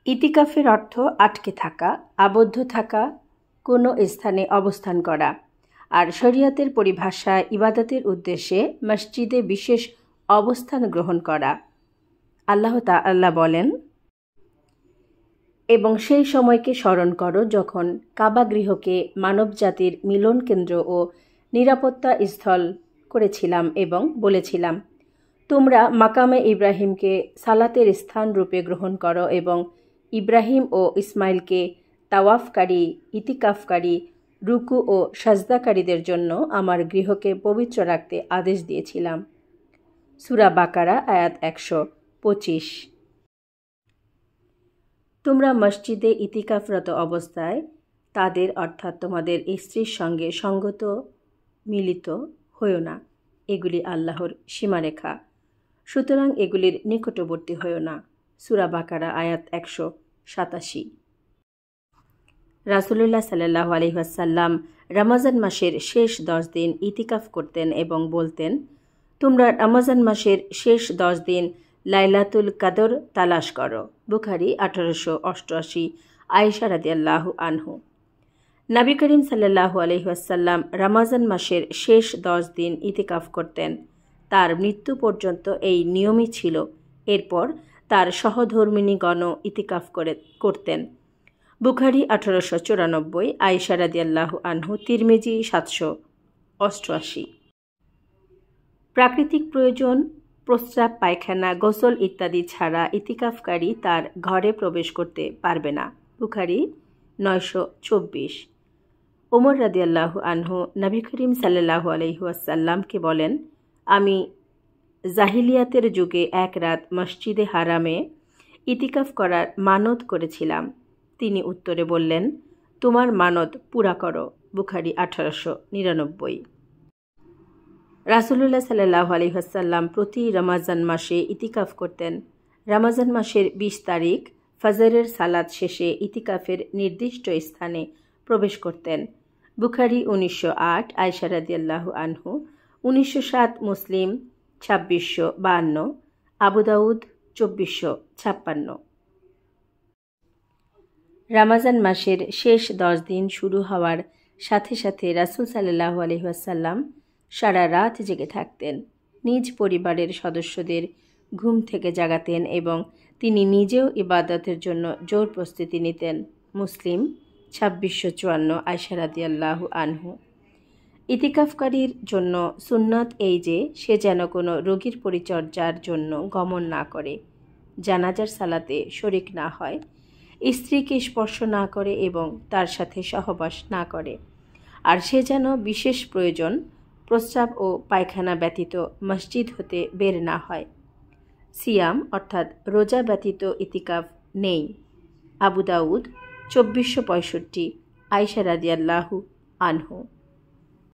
ইতিকাফের অর্থ আটকে থাকা, আবদ্ধ থাকা, কোনো স্থানে অবস্থান করা। আর শরিয়তের পরিভাষায় ইবাদতের উদ্দেশ্যে মসজিদে বিশেষ অবস্থান গ্রহণ করা। আল্লাহ তাআলা বলেন, এবং সেই সময়কে স্মরণ করো যখন কাবা গৃহকে মানবজাতির মিলন কেন্দ্র ও নিরাপত্তা স্থল করেছিলাম এবং বলেছিলাম, তোমরা মাকামে ইব্রাহিমকে সালাতের স্থান রূপে গ্রহণ করো এবং ইব্রাহিম ও ইসমাইলকে তাওয়াফকারী, ইতিকাফকারী, রুকু ও সাজদাকারীদের জন্য আমার গৃহকে পবিত্র রাখতে আদেশ দিয়েছিলাম। সূরা বাকারা আয়াত 125। তোমরা মসজিদে ইতিকাফরত অবস্থায় তাদের অর্থাৎ তোমাদের স্ত্রীর সঙ্গে সঙ্গত মিলিত হও না। এগুলি আল্লাহর সীমারেখা, সুতরাং এগুলির নিকটবর্তী হও না। সূরা বাকারা আয়াত 187। রাসূলুল্লাহ সাল্লাল্লাহু আলাইহি ওয়াসাল্লাম রমজান মাসের শেষ 10 দিন ইতিকাফ করতেন এবং বলতেন, তোমরা রমজান মাসের শেষ 10 দিন লাইলাতুল কদর তালাশ করো। বুখারী 1888, আয়েশা রাদিয়াল্লাহু আনহু। নবী করিম সাল্লাল্লাহু আলাইহি ওয়াসাল্লাম রমজান মাসের শেষ 10 দিন ইতিকাফ করতেন। তার মৃত্যু পর্যন্ত এই নিয়মই ছিল। এরপর তার সহধর্মিণীগণও ইতিকাফ করতেন। বুখারী 1894, আয়েশা রাদিয়াল্লাহু আনহু। তিরমিজি 788। প্রাকৃতিক প্রয়োজন, প্রস্রাব, পায়খানা, গোসল ইত্যাদি ছাড়া ইতিকাফকারী তার ঘরে প্রবেশ করতে পারবে না। বুখারী 924। ওমর রাদিয়াল্লাহু আনহু নবী করিম সাল্লাল্লাহু আলাইহি ওয়াসাল্লামকে বলেন, আমি জাহিলিয়াতের যুগে এক রাত মসজিদে হারামে ইতিকাফ করার মানত করেছিলাম। তিনি উত্তরে বললেন, তোমার মানত পুরা করো। বুখারী 1899। রাসূলুল্লাহ সাল্লাল্লাহু আলাইহি ওয়াসাল্লাম প্রতি রমজান মাসে ইতিকাফ করতেন। রমজান মাসের 20 তারিখ ফজরের সালাত শেষে ইতিকাফের নির্দিষ্ট স্থানে প্রবেশ করতেন। বুখারী 1908, আয়েশা রাদিয়াল্লাহু আনহু। 1907, মুসলিম 2652, আবু দাউদ 2456। রমজান মাসের শেষ 10 দিন শুরু হওয়ার সাথে সাথে রাসূল সাল্লাল্লাহু আলাইহি ওয়াসাল্লাম সারা রাত জেগে থাকতেন। নিজ পরিবারের সদস্যদের ঘুম থেকে জাগাতেন এবং তিনি নিজেও ইবাদতের জন্য জোর প্রস্তুতি নিতেন। মুসলিম 2654, আয়েশা রাদিয়াল্লাহু আনহু। ইতিকাফকারীর জন্য সুন্নাত এই যে সে যেন কোনো রোগীর পরিচর্যার জন্য গমন না করে, জানাজার সালাতে শরিক না হয়, স্ত্রীকে স্পর্শ না করে এবং তার সাথে সহবাস না করে। আর সে যেন বিশেষ প্রয়োজন, প্রস্রাব ও পায়খানা ব্যতীত মসজিদ হতে বের না হয়। সিয়াম অর্থাৎ রোজা ব্যতীত ইতিকাফ নেই। আবু দাউদ 2465, আয়েশা রাদিয়াল্লাহু আনহু।